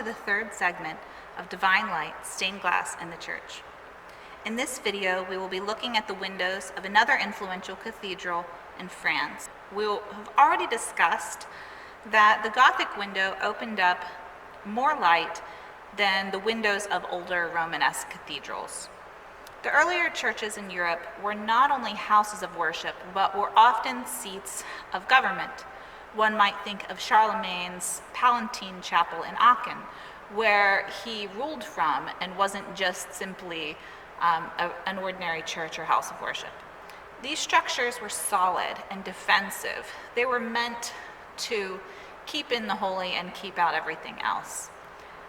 to the third segment of Divine Light, Stained Glass in the Church. In this video, we will be looking at the windows of another influential cathedral in France. We have already discussed that the Gothic window opened up more light than the windows of older Romanesque cathedrals. The earlier churches in Europe were not only houses of worship, but were often seats of government. One might think of Charlemagne's Palatine Chapel in Aachen, where he ruled from and wasn't just simply an ordinary church or house of worship. These structures were solid and defensive. They were meant to keep in the holy and keep out everything else.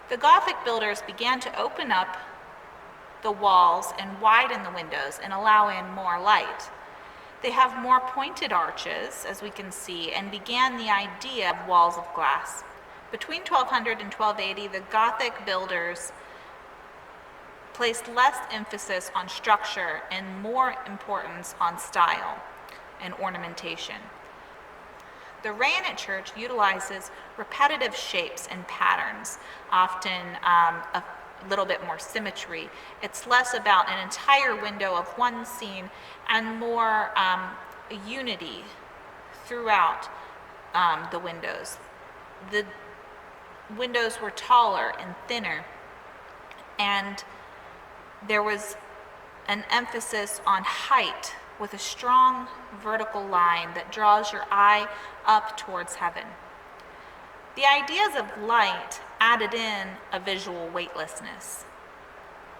The Gothic builders began to open up the walls and widen the windows and allow in more light. They have more pointed arches, as we can see, and began the idea of walls of glass. Between 1200 and 1280, the Gothic builders placed less emphasis on structure and more importance on style and ornamentation. The Rayonnette Church utilizes repetitive shapes and patterns, often a little bit more symmetry. It's less about an entire window of one scene and more unity throughout the windows. The windows were taller and thinner, and there was an emphasis on height with a strong vertical line that draws your eye up towards heaven. The ideas of light added in a visual weightlessness.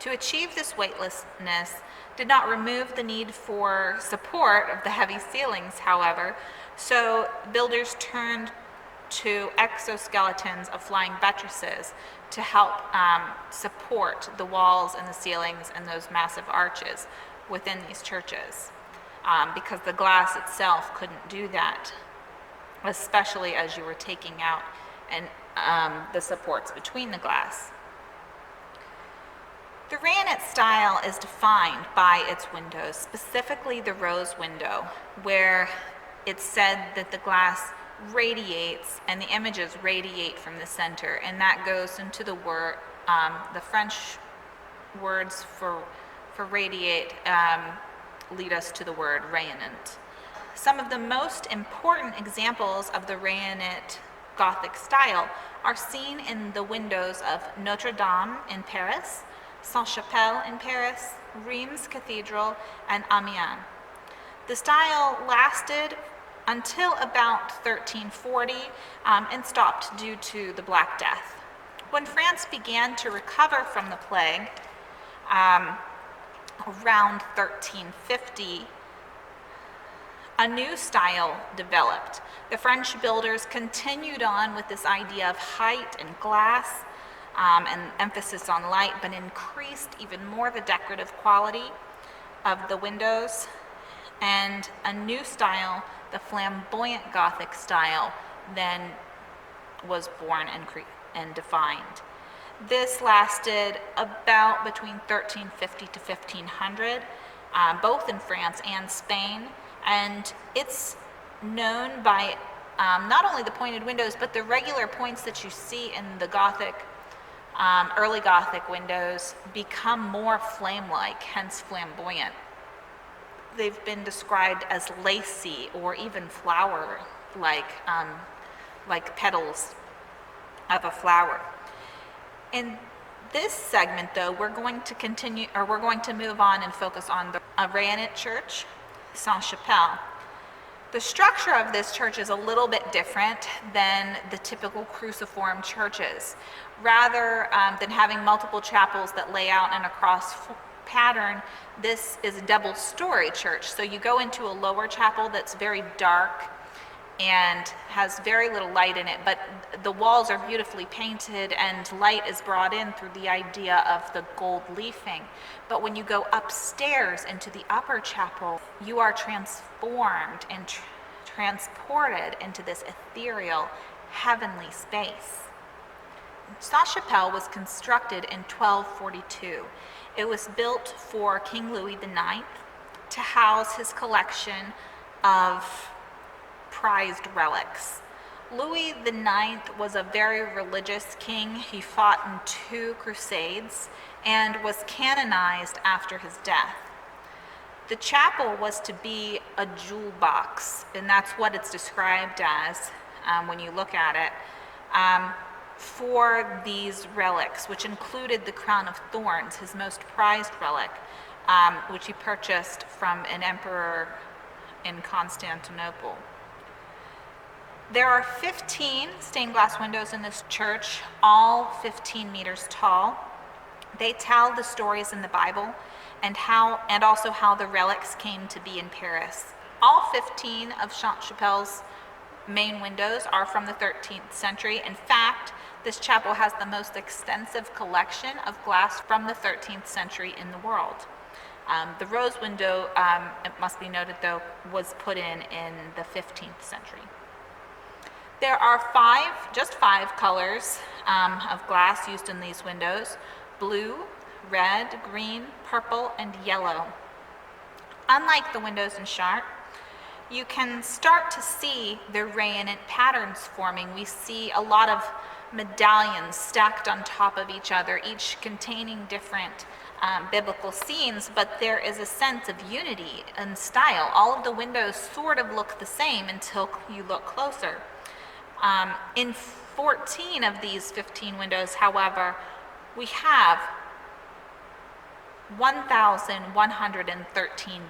To achieve this weightlessness did not remove the need for support of the heavy ceilings, however, so builders turned to exoskeletons of flying buttresses to help support the walls and the ceilings and those massive arches within these churches, because the glass itself couldn't do that, especially as you were taking out and the supports between the glass. The Rayonnette style is defined by its windows, specifically the rose window, where it's said that the glass radiates and the images radiate from the center, and that goes into the word, the French words for radiate lead us to the word rayonnant. Some of the most important examples of the Rayonnette Gothic style are seen in the windows of Notre Dame in Paris, Sashapel in Paris, Reims Cathedral, and Amiens. The style lasted until about 1340 and stopped due to the Black Death. When France began to recover from the plague around 1350, a new style developed. The French builders continued on with this idea of height and glass and emphasis on light, but increased even more the decorative quality of the windows, and a new style, the Flamboyant Gothic style, then was born and defined. This lasted about between 1350 to 1500, both in France and Spain, and it's known by not only the pointed windows, but the regular points that you see in the Gothic, early Gothic windows become more flame-like, hence flamboyant. They've been described as lacy or even flower-like, like petals of a flower. In this segment, though, we're going to move on and focus on the Rayonnette Church, Sashapel. The structure of this church is a little bit different than the typical cruciform churches. Rather than having multiple chapels that lay out in a cross pattern, this is a double-story church. So you go into a lower chapel that's very dark and has very little light in it, but the walls are beautifully painted and light is brought in through the idea of the gold leafing. But when you go upstairs into the upper chapel, you are transformed and transported into this ethereal, heavenly space. Sashapel was constructed in 1242. It was built for King Louis IX to house his collection of prized relics. Louis IX was a very religious king. He fought in 2 crusades and was canonized after his death. The chapel was to be a jewel box, and that's what it's described as when you look at it, for these relics, which included the crown of thorns, his most prized relic, which he purchased from an emperor in Constantinople. There are 15 stained glass windows in this church, all 15 meters tall. They tell the stories in the Bible and also how the relics came to be in Paris. All 15 of Sashapel's main windows are from the 13th century. In fact, this chapel has the most extensive collection of glass from the 13th century in the world. The rose window, it must be noted though, was put in the 15th century. There are just five colors of glass used in these windows: blue, red, green, purple, and yellow. Unlike the windows in Chartres, you can start to see the rayonant patterns forming. We see a lot of medallions stacked on top of each other, each containing different biblical scenes, but there is a sense of unity and style. All of the windows sort of look the same until you look closer. In 14 of these 15 windows, however, we have 1,113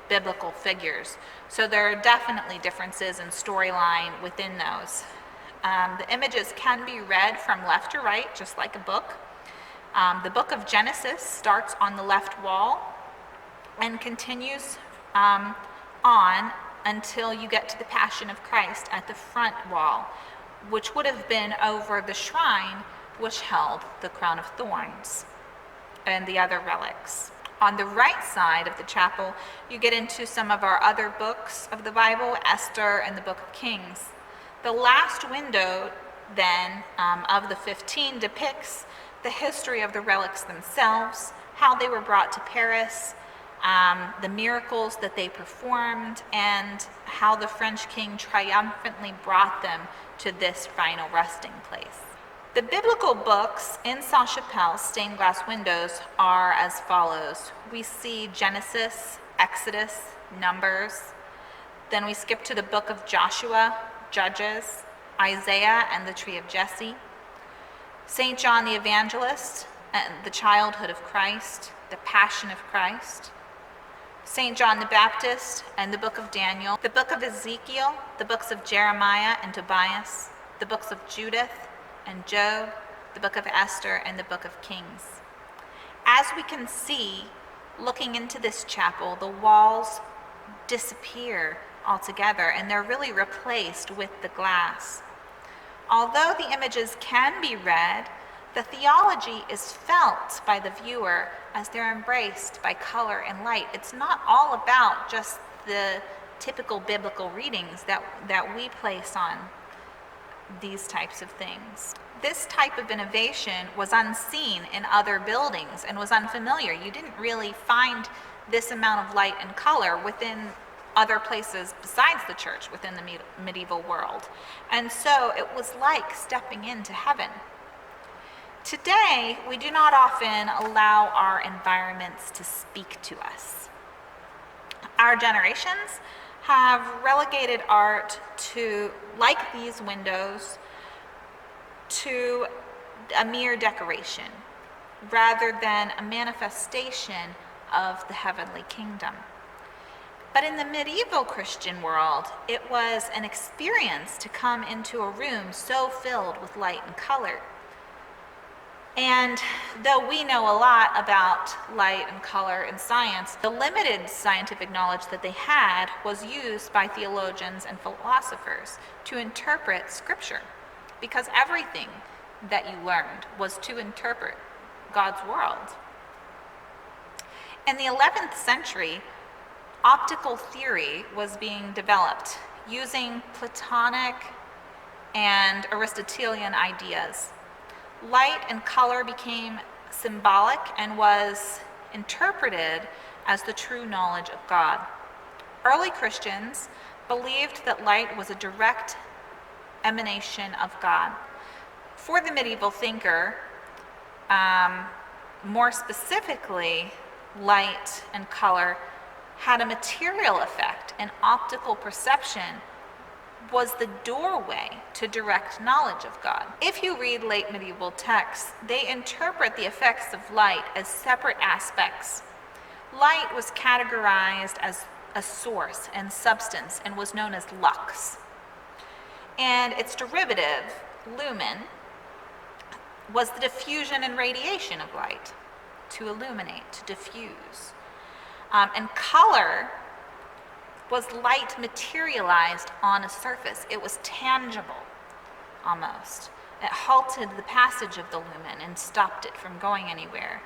biblical figures. So there are definitely differences in storyline within those. The images can be read from left to right, just like a book. The book of Genesis starts on the left wall and continues on until you get to the Passion of Christ at the front wall, which would have been over the shrine which held the crown of thorns and the other relics. On the right side of the chapel, you get into some of our other books of the Bible, Esther and the Book of Kings. The last window, then, of the 15 depicts the history of the relics themselves, how they were brought to Paris, the miracles that they performed, and how the French king triumphantly brought them to this final resting place. The biblical books in Sashapel stained glass windows are as follows. We see Genesis, Exodus, Numbers. Then we skip to the book of Joshua, Judges, Isaiah, and the tree of Jesse. St. John the Evangelist, and the childhood of Christ, the passion of Christ. St. John the Baptist and the book of Daniel, the book of Ezekiel, the books of Jeremiah and Tobias, the books of Judith and Job, the book of Esther, and the book of Kings. As we can see, looking into this chapel, the walls disappear altogether and they're really replaced with the glass. Although the images can be read, the theology is felt by the viewer as they're embraced by color and light. It's not all about just the typical biblical readings that we place on these types of things. This type of innovation was unseen in other buildings and was unfamiliar. You didn't really find this amount of light and color within other places besides the church within the medieval world. And so it was like stepping into heaven. Today, we do not often allow our environments to speak to us. Our generations have relegated art to, like these windows, to a mere decoration rather than a manifestation of the heavenly kingdom. But in the medieval Christian world, it was an experience to come into a room so filled with light and color. And though we know a lot about light and color in science, the limited scientific knowledge that they had was used by theologians and philosophers to interpret Scripture, because everything that you learned was to interpret God's world. In the 11th century, optical theory was being developed using Platonic and Aristotelian ideas. Light and color became symbolic and was interpreted as the true knowledge of God. Early Christians believed that light was a direct emanation of God. For the medieval thinker, more specifically, light and color had a material effect, and optical perception was the doorway to direct knowledge of God. If you read late medieval texts, they interpret the effects of light as separate aspects. Light was categorized as a source and substance and was known as lux. And its derivative, lumen, was the diffusion and radiation of light, to illuminate, to diffuse. And color was light materialized on a surface. It was tangible, almost. It halted the passage of the lumen and stopped it from going anywhere.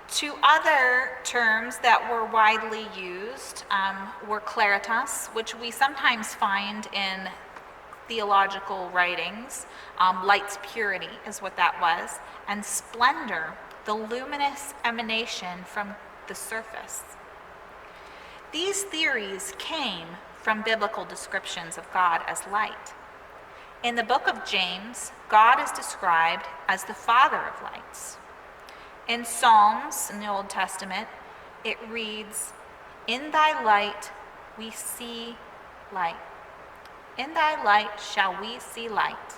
Two other terms that were widely used were claritas, which we sometimes find in theological writings. Light's purity is what that was. And splendor, the luminous emanation from the surface. These theories came from biblical descriptions of God as light. In the book of James, God is described as the Father of lights. In Psalms, in the Old Testament, it reads, "In thy light we see light. In thy light shall we see light."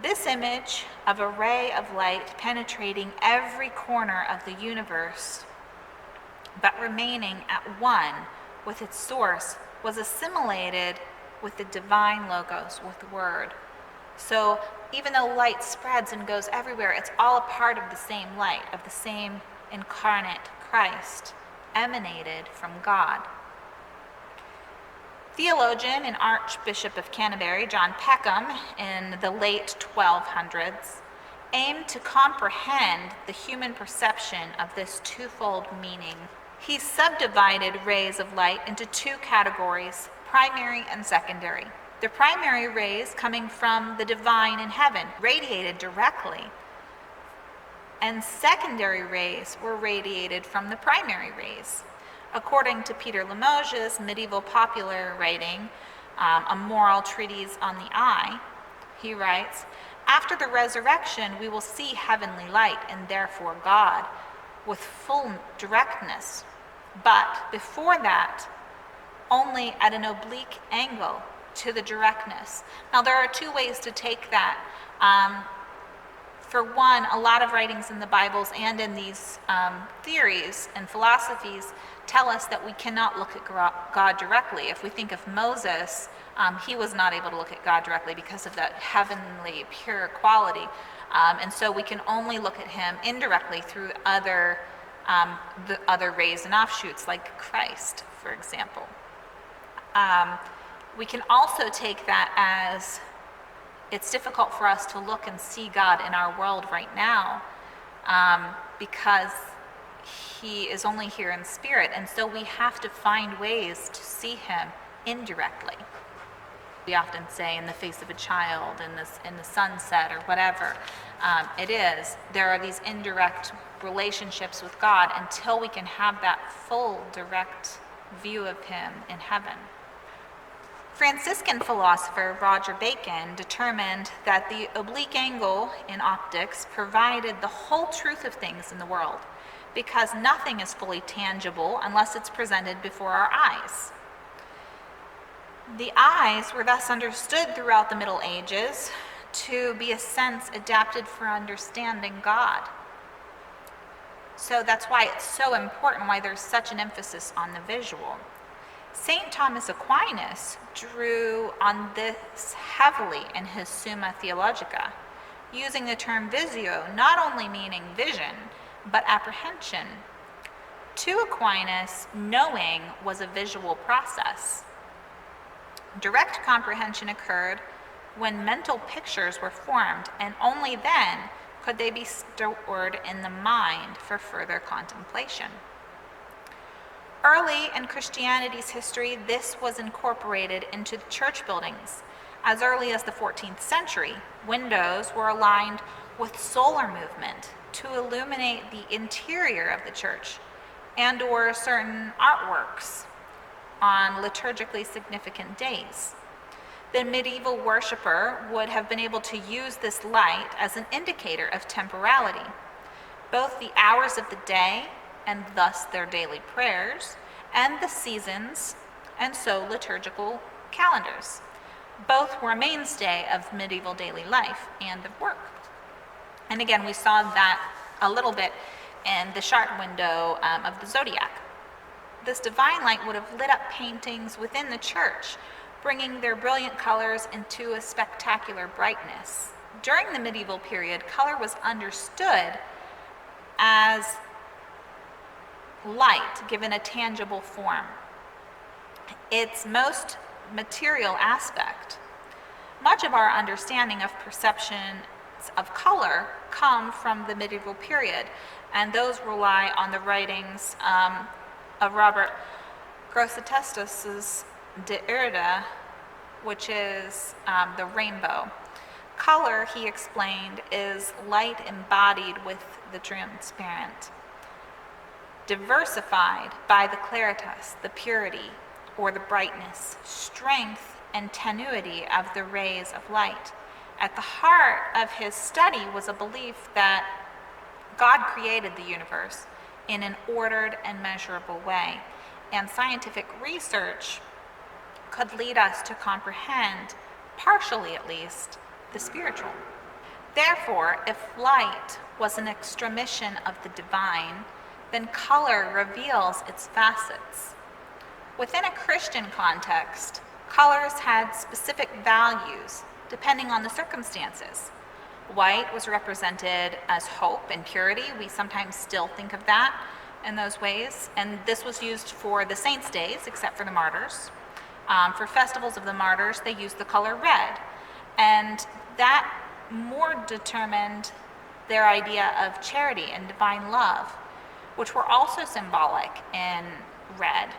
This image of a ray of light penetrating every corner of the universe, but remaining at one with its source, was assimilated with the divine logos, with the word. So even though light spreads and goes everywhere, it's all a part of the same light, of the same incarnate Christ, emanated from God. Theologian and Archbishop of Canterbury, John Peckham, in the late 1200s, aimed to comprehend the human perception of this twofold meaning. He subdivided rays of light into two categories, primary and secondary. The primary rays coming from the divine in heaven, radiated directly, and secondary rays were radiated from the primary rays. According to Peter Limoges' medieval popular writing, A Moral Treatise on the Eye, he writes, "After the resurrection, we will see heavenly light, and therefore God, with full directness. But before that, only at an oblique angle to the directness." Now, there are two ways to take that. For one, a lot of writings in the Bibles and in these theories and philosophies tell us that we cannot look at God directly. If we think of Moses, he was not able to look at God directly because of that heavenly, pure quality. And so we can only look at him indirectly through the other rays and offshoots, like Christ, for example. We can also take that as it's difficult for us to look and see God in our world right now because he is only here in spirit, and so we have to find ways to see him indirectly. We often say in the face of a child, in the sunset, or whatever it is, there are these indirect relationships with God until we can have that full direct view of him in heaven. Franciscan philosopher Roger Bacon determined that the oblique angle in optics provided the whole truth of things in the world, because nothing is fully tangible unless it's presented before our eyes. The eyes were thus understood throughout the Middle Ages to be a sense adapted for understanding God. So that's why it's so important, why there's such an emphasis on the visual. St. Thomas Aquinas drew on this heavily in his Summa Theologica, using the term visio not only meaning vision, but apprehension. To Aquinas, knowing was a visual process. Direct comprehension occurred when mental pictures were formed, and only then could they be stored in the mind for further contemplation. Early in Christianity's history, this was incorporated into the church buildings. As early as the 14th century, windows were aligned with solar movement to illuminate the interior of the church and/or certain artworks on liturgically significant days. The medieval worshiper would have been able to use this light as an indicator of temporality. Both the hours of the day, and thus their daily prayers, and the seasons, and so liturgical calendars. Both were a mainstay of medieval daily life and of work. And again, we saw that a little bit in the sharp window of the zodiac. This divine light would have lit up paintings within the church, bringing their brilliant colors into a spectacular brightness. During the medieval period, color was understood as light given a tangible form. Its most material aspect. Much of our understanding of perceptions of color come from the medieval period, and those rely on the writings of Robert Grosseteste's De Irida, which is the rainbow. Color, he explained, is light embodied with the transparent, diversified by the claritas, the purity, or the brightness, strength, and tenuity of the rays of light. At the heart of his study was a belief that God created the universe in an ordered and measurable way, and scientific research could lead us to comprehend, partially at least, the spiritual. Therefore, if light was an extramission of the divine, then color reveals its facets. Within a Christian context, colors had specific values depending on the circumstances. White was represented as hope and purity. We sometimes still think of that in those ways, and this was used for the saints' days, except for the martyrs. For festivals of the martyrs, they used the color red, and that more determined their idea of charity and divine love, which were also symbolic in red.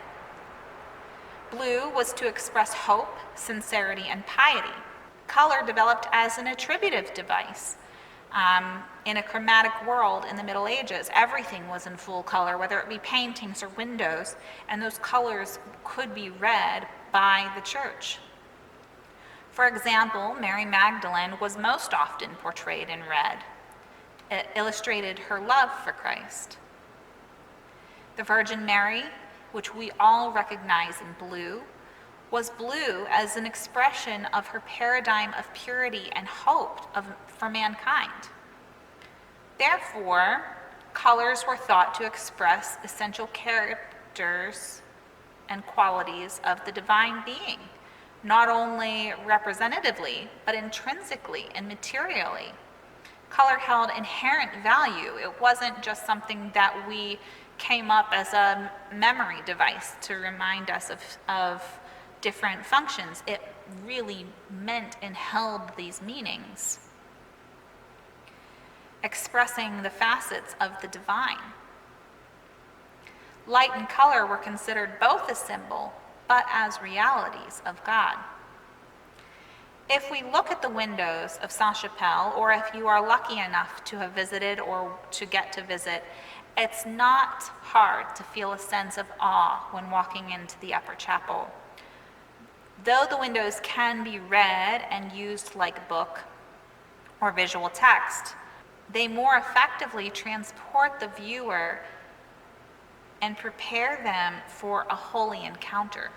Blue was to express hope, sincerity, and piety. Color developed as an attributive device. In a chromatic world in the Middle Ages, everything was in full color, whether it be paintings or windows, and those colors could be read by the church. For example, Mary Magdalene was most often portrayed in red. It illustrated her love for Christ. The Virgin Mary, which we all recognize in blue, was blue as an expression of her paradigm of purity and hope for mankind. Therefore, colors were thought to express essential characters and qualities of the divine being, not only representatively, but intrinsically and materially. Color held inherent value. It wasn't just something that we came up as a memory device to remind us of different functions. It really meant and held these meanings, expressing the facets of the divine. Light and color were considered both a symbol, but as realities of God. If we look at the windows of Sashapel, or if you are lucky enough to have visited or to get to visit, it's not hard to feel a sense of awe when walking into the upper chapel. Though the windows can be read and used like book or visual text, they more effectively transport the viewer and prepare them for a holy encounter.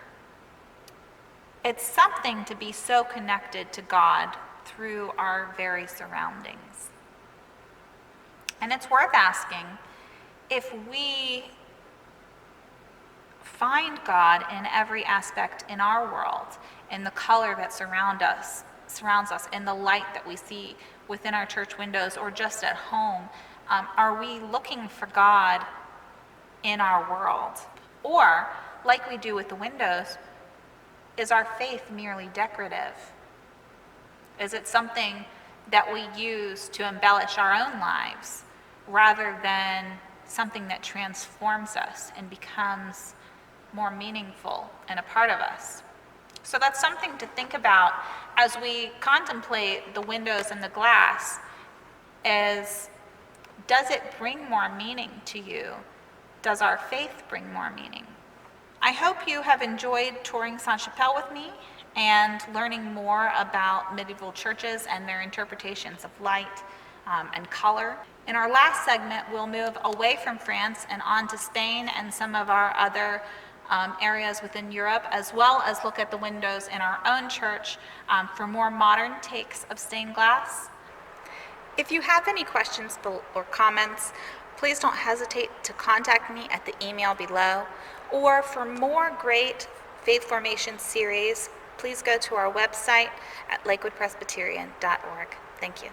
It's something to be so connected to God through our very surroundings. And it's worth asking if we find God in every aspect in our world, in the color that surrounds us, in the light that we see within our church windows or just at home. Are we looking for God in our world? Or, like we do with the windows, is our faith merely decorative? Is it something that we use to embellish our own lives rather than something that transforms us and becomes more meaningful and a part of us? So that's something to think about as we contemplate the windows and the glass. Does it bring more meaning to you? Does our faith bring more meaning? I hope you have enjoyed touring Sashapel with me, and learning more about medieval churches and their interpretations of light and color. In our last segment, we'll move away from France and on to Spain and some of our other areas within Europe, as well as look at the windows in our own church for more modern takes of stained glass. If you have any questions or comments, please don't hesitate to contact me at the email below, or for more great faith formation series, please go to our website at lakewoodpresbyterian.org. Thank you.